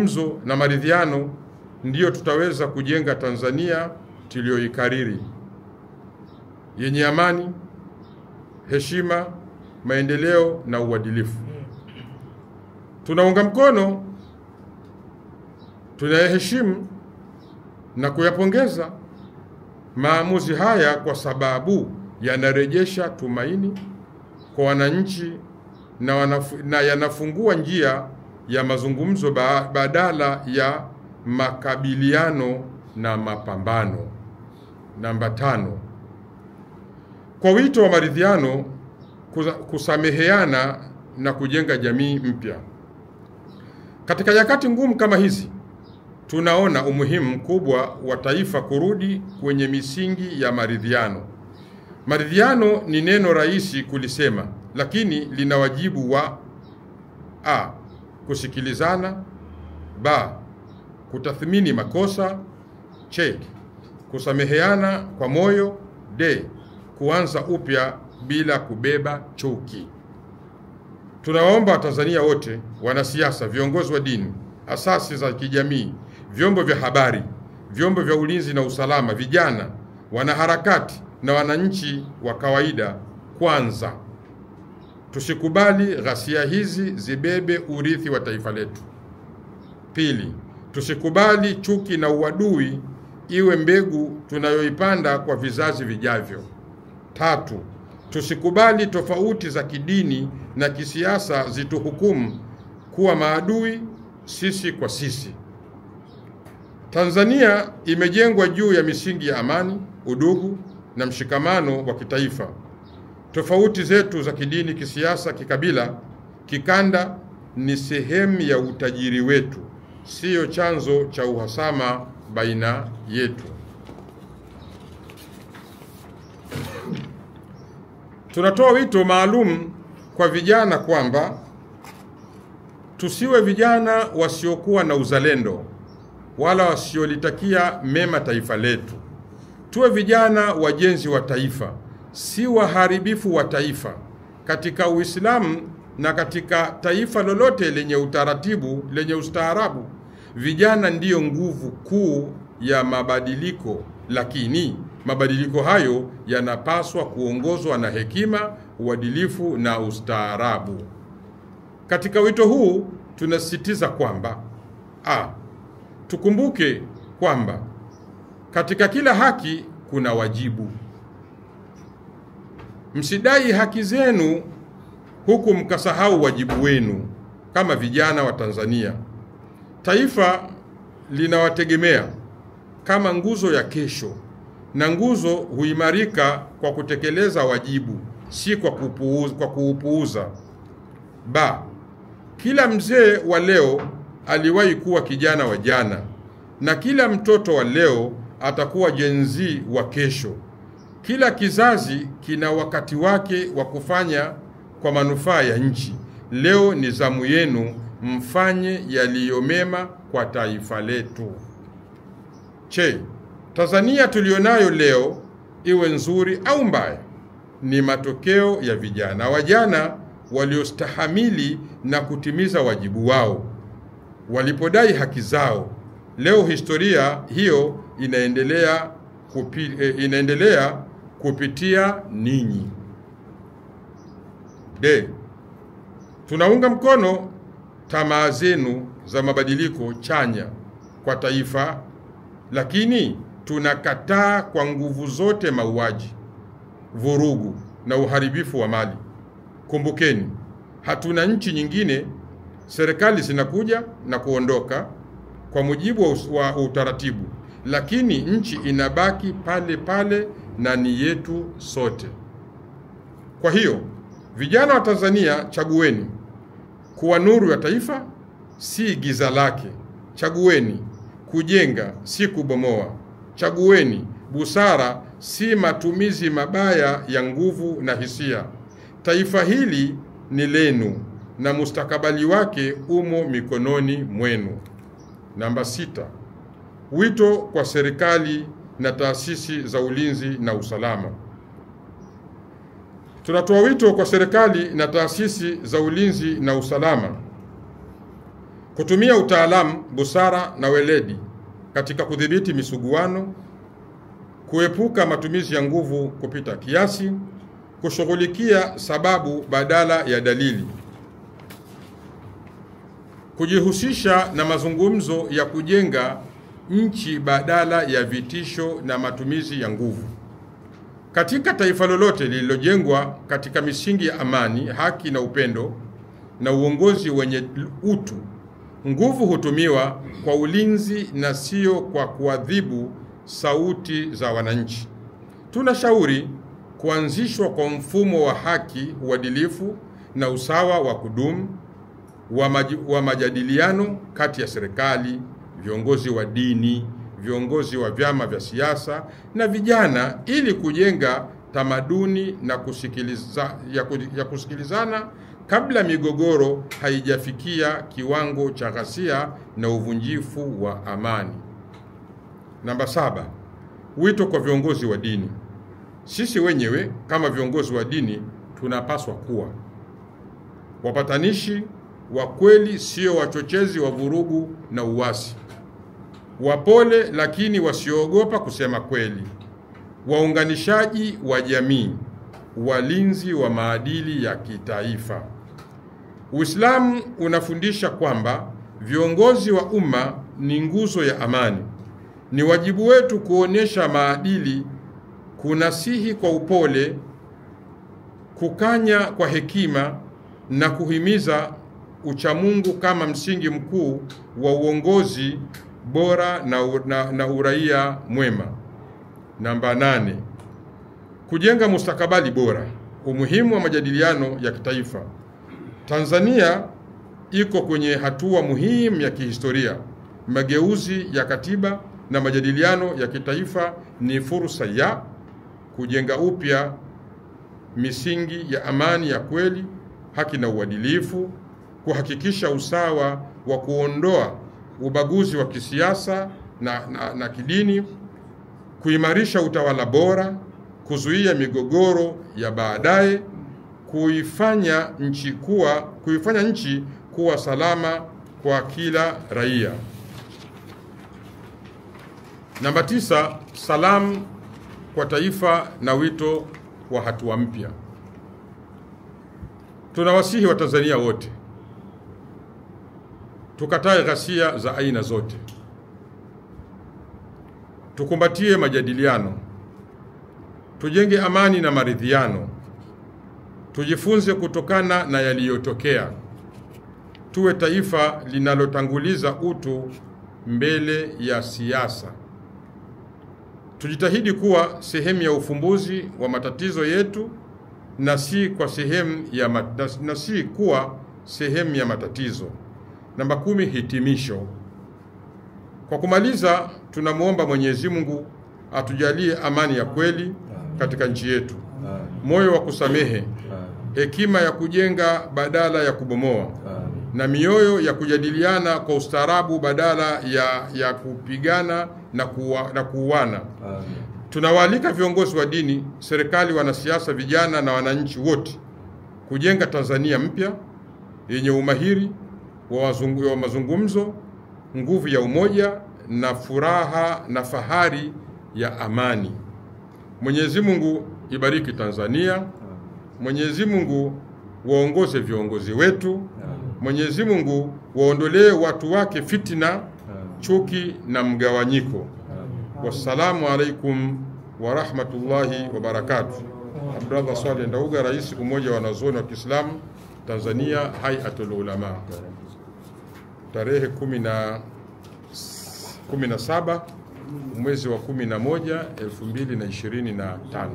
Mazungumzo na maridhiano ndiyo tutaweza kujenga Tanzania tuliyoikariri, yenye amani, heshima, maendeleo na uadilifu. Tunaunga mkono, tunayaheshimu na kuyapongeza maamuzi haya kwa sababu yanarejesha tumaini kwa wananchi na yanafungua njia ya mazungumzo badala ya makabiliano na mapambano. Namba 5. Kwa wito wa maridhiano, kusameheana na kujenga jamii mpya. Katika nyakati ngumu kama hizi, tunaona umuhimu mkubwa wa taifa kurudi kwenye misingi ya maridhiano. Maridhiano ni neno rahisi kulisema, lakini lina wajibu wa a. kusikilizana, b. kutathmini makosa, c. kusameheana kwa moyo, d. kuanza upya bila kubeba chuki. Tunawaomba Watanzania wote, wanasiasa, viongozi wa dini, asasi za kijamii, vyombo vya habari, vyombo vya ulinzi na usalama, vijana, wanaharakati na wananchi wa kawaida, kwanza tusikubali ghasia hizi zibebe urithi wa taifa letu. Pili, tusikubali chuki na uadui iwe mbegu tunayoipanda kwa vizazi vijavyo. Tatu, tusikubali tofauti za kidini na kisiasa zituhukumu kuwa maadui sisi kwa sisi. Tanzania imejengwa juu ya misingi ya amani, udugu na mshikamano wa kitaifa. Tofauti zetu za kidini, kisiasa, kikabila, kikanda ni sehemu ya utajiri wetu, siyo chanzo cha uhasama baina yetu. Tunatoa wito maalum kwa vijana kwamba tusiwe vijana wasiokuwa na uzalendo wala wasiolitakia mema taifa letu. Tuwe vijana wajenzi wa taifa, si waharibifu wa taifa. Katika Uislamu na katika taifa lolote lenye utaratibu, lenye ustaarabu, vijana ndiyo nguvu kuu ya mabadiliko, lakini mabadiliko hayo yanapaswa kuongozwa na hekima, uadilifu na ustaarabu. Katika wito huu tunasisitiza kwamba tukumbuke kwamba katika kila haki kuna wajibu. Msidai haki zenu huku mkasahau wajibu wenu kama vijana wa Tanzania. Taifa linawategemea kama nguzo ya kesho, na nguzo huimarika kwa kutekeleza wajibu, si kwa kuupuuza. Kila mzee wa leo aliwahi kuwa kijana wa jana, na kila mtoto wa leo atakuwa Gen Z wa kesho. Kila kizazi kina wakati wake wa kufanya kwa manufaa ya nchi. Leo ni zamu yenu, mfanye yaliyo mema kwa taifa letu. Tanzania tulionayo leo, iwe nzuri au mbaya, ni matokeo ya vijana wa jana waliostahamili na kutimiza wajibu wao walipodai haki zao. Leo historia hiyo inaendelea kupitia ninyi. Tunaunga mkono tamaa zenu za mabadiliko chanya kwa taifa, lakini tunakataa kwa nguvu zote mauaji, vurugu na uharibifu wa mali. Kumbukeni, hatuna nchi nyingine. Serikali zinakuja na kuondoka kwa mujibu wa utaratibu, lakini nchi inabaki pale pale na ni yetu sote. Kwa hiyo, vijana wa Tanzania, chagueni kuwa nuru ya taifa, si giza lake. Chagueni kujenga, si kubomoa. Chagueni busara, si matumizi mabaya ya nguvu na hisia. Taifa hili ni lenu na mustakabali wake umo mikononi mwenu. Namba 6. Wito kwa serikali na taasisi za ulinzi na usalama. Tunatoa wito kwa serikali na taasisi za ulinzi na usalama kutumia utaalamu, busara na weledi katika kudhibiti misuguano, kuepuka matumizi ya nguvu kupita kiasi, kushughulikia sababu badala ya dalili, kujihusisha na mazungumzo ya kujenga nchi badala ya vitisho na matumizi ya nguvu. Katika taifa lolote lililojengwa katika misingi ya amani, haki na upendo na uongozi wenye utu, nguvu hutumiwa kwa ulinzi na sio kwa kuadhibu sauti za wananchi. Tunashauri kuanzishwa kwa mfumo wa haki, uadilifu na usawa wa kudumu wa majadiliano kati ya serikali, viongozi wa dini, viongozi wa vyama vya siasa na vijana, ili kujenga tamaduni na kusikilizana kabla migogoro haijafikia kiwango cha ghasia na uvunjifu wa amani. Namba 7, wito kwa viongozi wa dini. Sisi wenyewe kama viongozi wa dini tunapaswa kuwa wapatanishi wa kweli, sio wachochezi wa vurugu na uasi, wapole lakini wasiogopa kusema kweli, waunganishaji wa jamii, walinzi wa maadili ya kitaifa. Uislamu unafundisha kwamba viongozi wa umma ni nguzo ya amani. Ni wajibu wetu kuonesha maadili, kunasihi kwa upole, kukanya kwa hekima na kuhimiza uchamungu kama msingi mkuu wa uongozi bora na uraia mwema. Namba 8, kujenga mustakabali bora. Umuhimu wa majadiliano ya kitaifa. Tanzania iko kwenye hatua muhimu ya kihistoria. Mageuzi ya katiba na majadiliano ya kitaifa ni fursa ya kujenga upya misingi ya amani ya kweli, haki na uadilifu, kuhakikisha usawa wa kuondoa ubaguzi wa kisiasa na kidini, kuimarisha utawala bora, kuzuia migogoro ya baadaye, kuifanya nchi kuwa salama kwa kila raia. Namba 9, salamu kwa taifa na wito wa hatua mpya. Tunawasihi Watanzania wote tukatae ghasia za aina zote, tukumbatie majadiliano, tujenge amani na maridhiano, tujifunze kutokana na yaliyotokea, tuwe taifa linalotanguliza utu mbele ya siasa. Tujitahidi kuwa sehemu ya ufumbuzi wa matatizo yetu na si kuwa sehemu ya matatizo. Namba 10, hitimisho. Kwa kumaliza, tunamuomba Mwenyezi Mungu atujalie amani ya kweli katika nchi yetu, moyo wa kusamehe, hekima ya kujenga badala ya kubomoa, na mioyo ya kujadiliana kwa ustaarabu badala ya kupigana na kuuana. Tunawaalika viongozi wa dini, serikali, wanasiasa, vijana na wananchi wote kujenga Tanzania mpya yenye umahiri wa mazungumzo, nguvu ya umoja na furaha na fahari ya amani. Mwenyezi Mungu ibariki Tanzania. Mwenyezi Mungu waongoze viongozi wetu. Mwenyezi Mungu waondolee watu wake fitina, chuki na mgawanyiko. Wassalamu alaikum wa rahmatullahi wa barakatuh. Abdullah Saleh Ndauga, Rais Umoja wa Wanazuoni wa Kiislamu Tanzania, Hayatul Ulama. Tarehe 17 mwezi wa 11 2025.